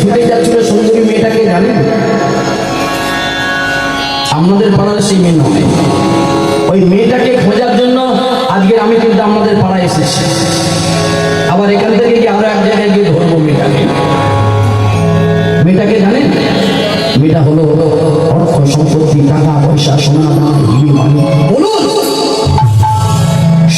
ছুটে যাচ্ছিল সুন্দরী মেয়েটাকে জানেন? আমাদের পাড়ার সেই মেয়ে নয়, ওই মেয়েটাকে খোঁজার জন্য আজকে আমি কিন্তু আমাদের পাড়ায় এসেছি। আবার এখান থেকে গিয়ে আরো এক জায়গায় গিয়ে ধরবো মেয়েটাকে। মেয়েটাকে জানেন? মেয়েটা হলো অর্থ সম্পত্তি, টাকা পয়সা, সোনা দানা, হিলি মানি। বলুন,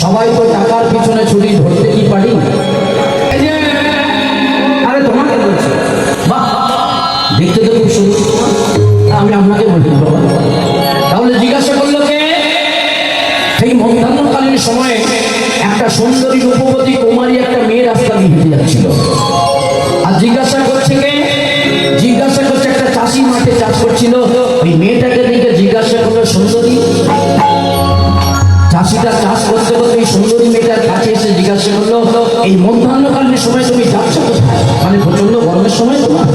সবাই তো টাকার পিছনে ছুটি ধরতে কি পারি? আরে তোমাকে বলছি, বাহ দেখতে তো খুব সুন্দর। আমি আপনাকে বলি, তাহলে জিজ্ঞাসা করলো কে? সেই মধ্যাহ্নকালীন সময়ে একটা সুন্দরী রূপবতী কুমারী একটা মেয়ে রাস্তা দিয়ে হেঁটে যাচ্ছিল। আর জিজ্ঞাসা করছে কে? জিজ্ঞাসা করছে একটা চাষি মাঠে চাষ করছিল। ওই মেয়েটাকে দেখে জিজ্ঞাসা করলো, সুন্দরী? চাষিটা চাষ করতে করতে এই সুন্দরী মেয়েটার কাছে এসে জিজ্ঞাসা করলো, এই মধ্যাহ্নকালীন সময় তুমি যাচ্ছ কোথায়? মানে প্রচন্ড গরমের সময় তোমার,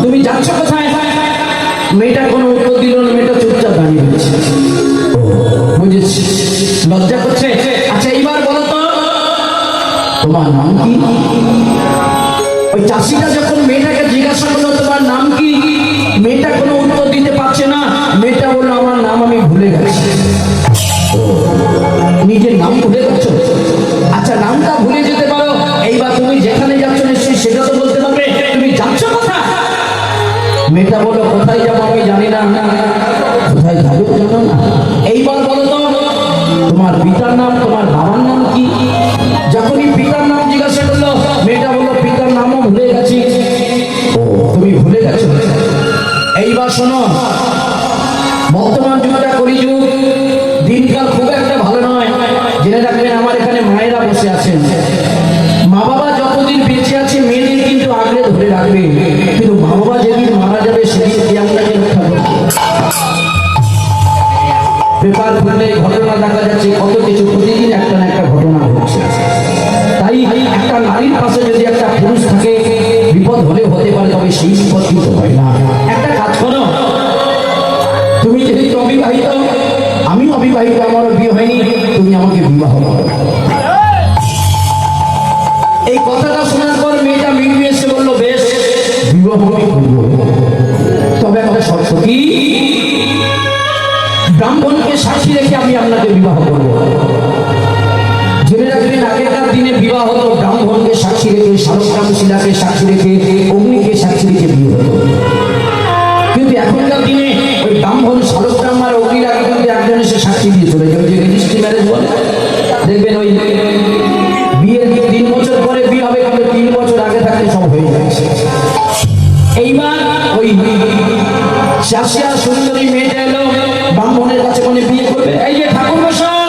তুমি যাচ্ছ কোথায়? মেয়েটা কোনো উত্তর দিল না, মেয়েটা চুপচাপ দাঁড়িয়ে রয়েছে। বুঝেছি, লজ্জা করছে। আচ্ছা এইবার বলো তো তোমার নাম কি? ওই চাষিটা যখন মেয়েটাকে জিজ্ঞাসা করলো তোমার নাম কি, মেয়েটা কোনো উত্তর দিতে পারছে না। মেয়েটা বললো আমার নাম আমি ভুলে গেছি। নিজের নাম ভুলে গেছো? আচ্ছা নামটা ভুলে যেতে পারো, এইবার তুমি যেখানে যাচ্ছ নিশ্চয়ই সেটা তো বলতে পারবে। তুমি যাচ্ছ কোথায়? মেয়েটা বললো কোথায় যাবো আমি জানি না। কোথায় যাবো জানো না? এইবার বলো তো তোমার পিতার নাম, তোমার বাবার নাম কি? যখনই পিতার নাম জিজ্ঞাসা করলো, মেয়েটা বললো পিতার নামও ভুলে গেছি। ও তুমি ভুলে গেছো? এইবার শোনো, বর্তমান যুগটা কলিযুগ, দিনকাল খুব একটা ভালো নয়। জেনে রাখবেন আমার এখানে মায়েরা বসে আছেন, মা বাবা যতদিন বেঁচে আছে মেয়েদের কিন্তু আগলে ধরে রাখবে, কিন্তু মা বাবা যেদিন মারা যাবে সেদিন কি আপনাকে রক্ষা করবে? পেপার খুললে ঘটনা দেখা যাচ্ছে কত কিছু, প্রতিদিন একটা না একটা ঘটনা ঘটছে। তাই একটা নারীর পাশে যদি একটা পুরুষ থাকে, বিপদ হলে হতে পারে, তবে সেই বিপদ কিন্তু হয় না। একটা কাজ করো, তুমি যেহেতু অবিবাহিত, আমি অবিবাহিত, আমারও বিয়ে হয়নি, তুমি আমাকে বিবাহ করো। এই কথাটা শোনার পর মেয়েটা মিলিয়ে এসে বললো বেশ, বিবাহ আমি করব, তবে একটা শর্ত কি? ব্রাহ্মণকে সাক্ষী রেখে আমি আপনাকে বিবাহ করব। জেনে রাখবেন আগেকার দিনে বিবাহ হতো ব্রাহ্মণকে সাক্ষী রেখে, শালগ্রাম শিলাকে সাক্ষী রেখে, অগ্নিকে সাক্ষী রেখে বিয়ে হতো। কিন্তু এখনকার দিনে ওই ব্রাহ্মণ, শালগ্রাম আর অগ্নির আগে কিন্তু একজন এসে সাক্ষী দিয়ে চলে যাবে, যে রেজিস্ট্রি ম্যারেজ বলে। দেখবেন ওই বিয়ের 3 বছর পরে বিয়ে হবে, কিন্তু 3 বছর আগে থাকলে সব হয়ে যাচ্ছে। এইবার ওই চাষিয়া সুন্দরী মেয়েটা এলো ব্রাহ্মণের কাছে, মানে বিয়ে করবে। এই যে ঠাকুর মশাই,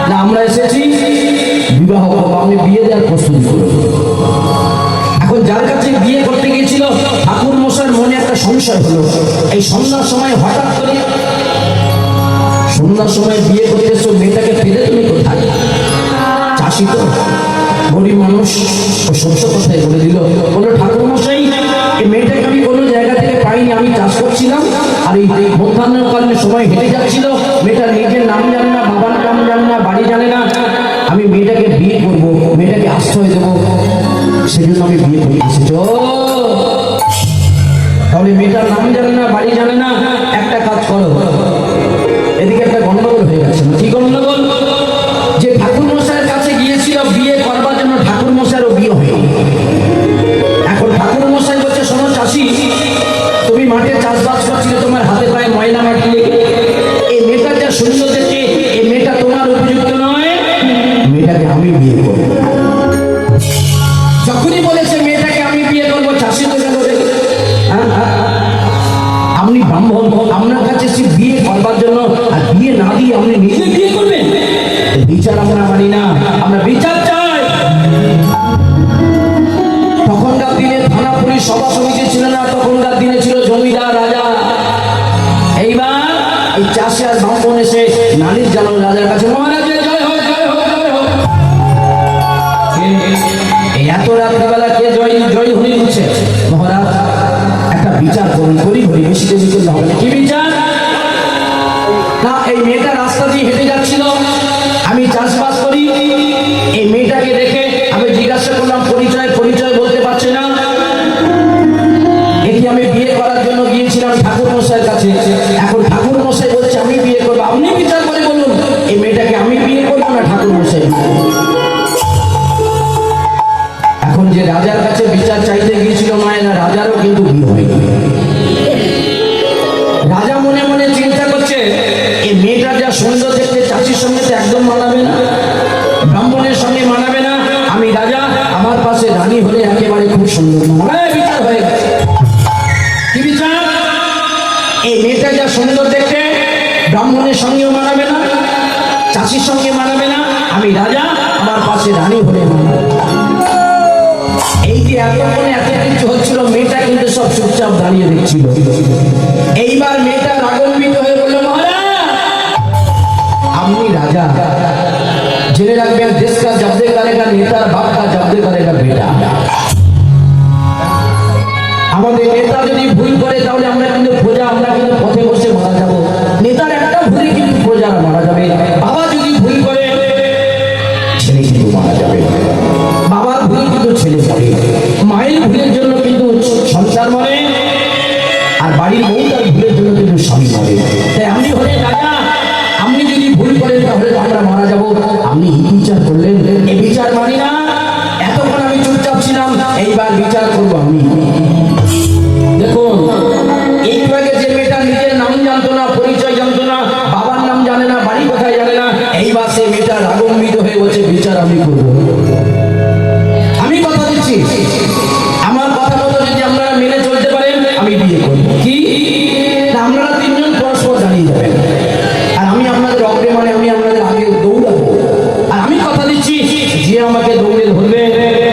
না আমরা এসেছি বিবাহ করবো, আমি বিয়ে দেওয়ার প্রস্তুতি করবো। এখন যার কাছে বিয়ে করতে গিয়েছিল ঠাকুর মশাইয়ের মনে একটা সংশয় হলো। এই সন্ধ্যার সময় হঠাৎ করে, সন্ধ্যার সময় বিয়ে করতে এসো, মেয়েটাকে ফেলে তুমি কোথায়? চাষি তো গরিব মানুষ, ও সত্য কথাই বলে দিল। বললো ঠাকুর মশাই, এই মেয়েটাকে আমি কোনো জায়গা থেকে পাইনি, আমি চাষ করছিলাম আর এই মধ্যাহ্নকালীন সময় হেঁটে যাচ্ছিল। মেয়েটা নিজের নাম জানে না, বাবার নাম জানে না, বাড়ি জানে না। আমি মেয়েটাকে বিয়ে করবো, মেয়েটাকে আশ্রয় দেবো, সেজন্য আমি বিয়ে করে এসেছি। তাহলে মেয়েটার নাম জানে না, বাড়ি জানে না। একটা কাজ করো, এদিকে একটা গন্ডগোল হয়ে গেছে। কি গন্ডগোল? যে ঠাকুর মশাইয়ের কাছে গিয়েছিল বিয়ে করবার জন্য, ঠাকুর মশাইয়েরও বিয়ে হয়নি। এখন ঠাকুর মশাই বলছে, শোনো চাষি, তুমি মাঠে চাষবাস করছিলে, তোমার হাতে পায়ে ময়লা মাটি লেগে, এই মেয়েটা যা সুন্দর দেখতে, এই মেয়েটা তোমার উপযুক্ত নয়, মেয়েটাকে আমি বিয়ে করবো। যখনই বলেছে মেয়েটাকে আমি বিয়ে করবো, চাষি তো গেল, আপনি ব্রাহ্মণ, আপনার কাছে সে বিয়ে করবার জন্য, আর বিয়ে না দিয়ে আপনি নিজে বিয়ে করবেন? বিচার আমরা মানি না, আমরা বিচার চাই। তখনকার দিনে থানা পুলিশ সভা সমিতি ছিল না, তখনকার দিনে ছিল জমিদার রাজা। এইবার এই চাষি আর ব্রাহ্মণ এসে নালিশ জানালো রাজার কাছে, মহারাজের জয় হোক, জয় হোক, জয় হোক। এত রাত্রিবেলা কে জয় জয় হরি হচ্ছে? মহারাজ একটা বিচার করুন, করি হরি, বেশি বেশি করলে হবে না। কি বিচার? না, এই মেয়েটা রাস্তা দিয়ে হেঁটে যাচ্ছিল, আমি চাষবাস করি, এই মেয়েটাকে দেখে আমি জিজ্ঞাসা করলাম পরিচয়, পরিচয় বলতে যা সুন্দর দেখতে চাচির সঙ্গে তো একদম মানাবে না, ব্রাহ্মণের সঙ্গে মানাবে না। আমি রাজা, আমার পাশে রানী হলে একেবারে খুব সুন্দর মানাবে। বিচার হয়ে গেছে। কি বিচার? এই মেয়েটা যা সুন্দর দেখতে ব্রাহ্মণের সঙ্গেও মানাবে না, চাষির সঙ্গে মানাবে না। আমি রাজা, আমার পাশে রানী হলে মানাবে। এই যে এতক্ষণে এত কিছু হচ্ছিল, মেয়েটা কিন্তু সব চুপচাপ দাঁড়িয়ে দেখছিল। এইবার মেয়েটা রাগান্বিত হয়ে বলল, মহারাজ আপনি রাজা, জেনে রাখবেন দেশ কা জব্দে করেগা নেতার বাপ কা জব্দে করেগা বেটা। আমাদের নেতা যদি ভুল করে তাহলে আমরা কিন্তু প্রজা, আমরা কিন্তু পথে বসে মারা যাব। নেতার একটা ভুলে কিন্তু প্রজারা মারা যাবে। বাবা যদি ভুল করে ছেলে কিন্তু মারা যাবে। বাবার ভুল কিন্তু ছেলে মরে, মায়ের ভুলের জন্য কিন্তু সংসার মরে, আর বাড়ির বউটার ভুলের জন্য কিন্তু স্বামী মরে। তাই আপনি হলে রাজা, আপনি যদি ভুল করেন তাহলে আমরা মারা যাব। আপনি এই বিচার করলেন, এই বিচার মানি না। এতক্ষণ আমি চুপচাপ ছিলাম, এইবার বিচার করবো আমি। দেখুন, একটু আগে যে মেয়েটা নিজের নাম জানতো না, পরিচয় জানতো না, বাবার নাম জানে না, বাড়ি কোথায় জানে না, এইবার সে মেয়েটা রাগান্বিত হয়ে বলছে বিচার আমি করবো। আমি কথা দিচ্ছি, আমার কথা মতো যদি আপনারা মেনে চলতে পারেন আমি বিয়ে করবো। কি না, আপনারা তিনজন পরস্পর দাঁড়িয়ে যাবেন, আর আমি আপনাদের অগ্রে, মানে আমি আপনাদের আগে দৌড়াবো। আর আমি কথা দিচ্ছি, যে আমাকে দৌড়ে ধরবে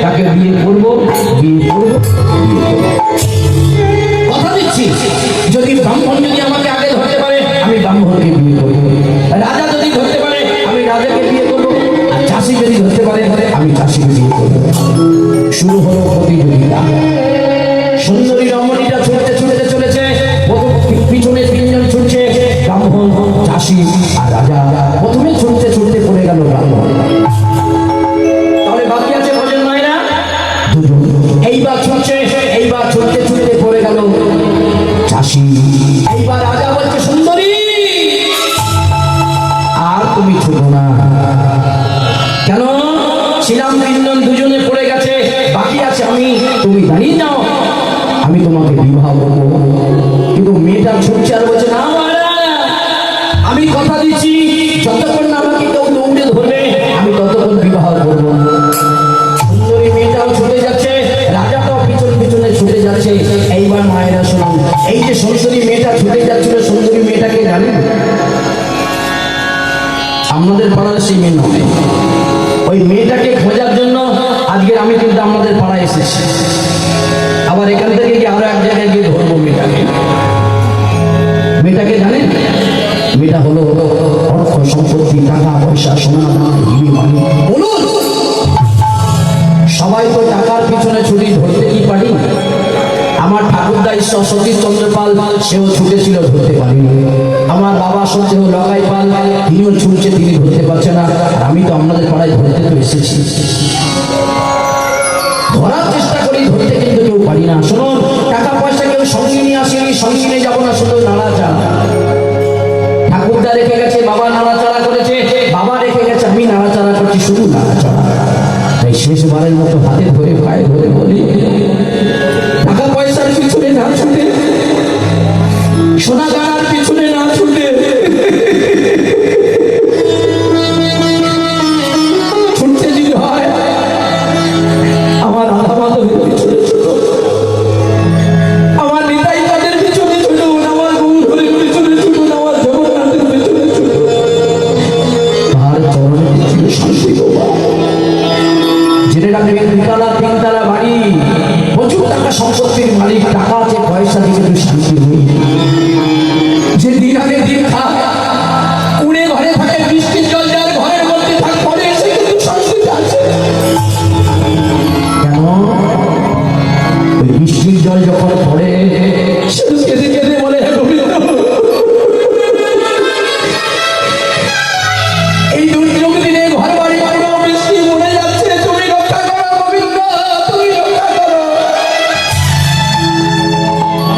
তাকে বিয়ে করবো, বিয়ে করবো, বিয়ে করবো। কথা দিচ্ছি, যদি ব্রাহ্মণ যদি আমাকে আগে ধরতে পারে আমি ব্রাহ্মণকে বিয়ে করবো, রাজা যদি ধরতে পারে আমি রাজাকে বিয়ে করবো, আর চাষি যদি ধরতে পারে আমি চাষিকে বিয়ে করবো। শুরু হলো প্রতিযোগিতা। সুন্দরী রমণীটা ছুটতে ছুটতে চলেছে, পিছনে তিনজন ছুটছে, ব্রাহ্মণ, চাষি আর রাজা। প্রথমে ছুটতে ছুটতে পড়ে গেল ব্রাহ্মণ। তাহলে বাকি আছে ভোজন মায়েরা দুজন। এইবার ছুটছে, এইবার ছুটতে ছুটতে পড়ে গেল চাষি। এইবার রাজা বলছে, সুন্দরী আর তুমি ছুটো না। কেন? ছিলাম তিনজন, দুজনে পড়ে গেছে, বাকি আছে আমি, তুমি দাঁড়িয়ে যাও, আমি তোমাকে বিবাহ করবো। কিন্তু মেয়েটা ছুটছে আর বলছে, না আমি কথা দিচ্ছি, যতক্ষণ না আমাকে কেউ দৌড়ে ধরবে আমি ততক্ষণ বিবাহ করবো। সুন্দরী মেয়েটাও ছুটে যাচ্ছে, রাজাটাও পিছন পিছনে ছুটে যাচ্ছে। এইবার মায়েরা শুনুন, এই যে সুন্দরী মেয়েটা ছুটে যাচ্ছিল, সুন্দরী মেয়েটাকে জানেন? আপনাদের পাড়ার সেই মেয়ে নয়। ওই মেয়েটাকে খোঁজার জন্য আজকের আমি কিন্তু আমাদের পাড়ায় এসেছি। আবার এখান থেকে গিয়ে আরো এক জায়গায় গিয়ে ধরবো মেয়েটাকে। মেয়েটাকে জানেন? মেয়েটা হলো অর্থ সম্পত্তি, টাকা পয়সা, সোনা হিরে মানি। বলুন, সবাই তো টাকার পিছনে ছুটি, ধরতে কি পারি? আমার ঠাকুরদা ঈশ্বর সতীশ চন্দ্র পাল, সেও ছুটেছিল, ধরতে পারিনি। আমার বাবা সত্যি লগাই পাল, তিনিও ছুটছে, তিনি ধরতে পারছে না। আমি তো আপনাদের পাড়ায় ধরতে তো এসেছি, ধরার চেষ্টা করি, ধরতে কিন্তু কেউ পারি না। শুনুন, টাকা পয়সা কেউ সঙ্গে নিয়ে আসেনি, সঙ্গে নিয়ে যাবো না, শুধু নাড়াচাড়া। ঠাকুরদা রেখে গেছে, বাবা নাড়াচাড়া করেছে, বাবা রেখে গেছে, আমি নাড়াচাড়া করছি, শুধু নাড়াচাড়া। তাই শেষবারের মতো হাতে ধরে পায়ে ধরে বলি, টাকা পয়সার পিছনে না ছুটে, সোনা দানার পিছনে না ছুটে, ছুটতে যদি হয় আমার আধা মাধবের পিছনে ছুটুন, আমার নিতাই কাদের পিছনে ছুটুন, আমার গৌরের পিছনে ছুটুন, আমার জগন্নাথের পিছনে ছুটুন। তার চরণে ছিল শান্তি বাবা। জেনে রাখবেন, দুতলা তিনতলা বাড়ি, প্রচুর টাকা সম্পত্তির মালিক, টাকা আছে, পয়সা দিয়ে কিন্তু শান্তি নেই। যে দিন আগে দিন খায়, কুড়ে ঘরে থাকে, বৃষ্টির জল যার ঘরের মধ্যে থাক, পরে এসে কিন্তু শান্তি আছে। কেন? ওই বৃষ্টির জল যখন পড়ে, শুধু কেঁদে কেঁদে বলে, এই দুর্যোগ দিনে ঘর বাড়ি পুরো বৃষ্টি মরে যাচ্ছে, তুমি রক্ষা করো গোবিন্দ, তুমি রক্ষা করো।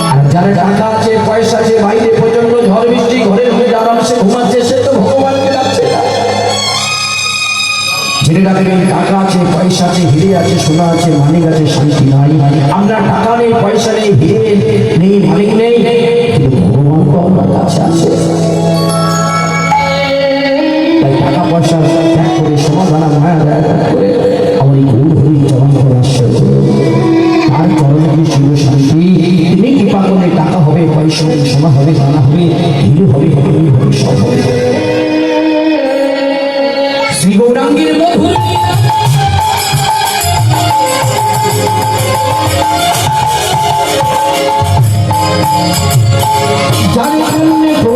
আর যারা টাকা আছে, পয়সা আছে, বাইরে প্রচন্ড ঝড় বৃষ্টি, ঘরের মধ্যে আরামসে ঘুমাচ্ছে, সে তো ভগবানকে ডাকছে না। জেনে রাখবেন, টাকা আছে, পয়সা আছে, হিরে আছে, সোনা আছে, মানিক আছে, শান্তি নাই। আমরা টাকা নেই, পয়সা নেই, হিরে নেই, মানিক নেই, কিন্তু ভগবান তো আমার কাছে আছে। জানি কেমনে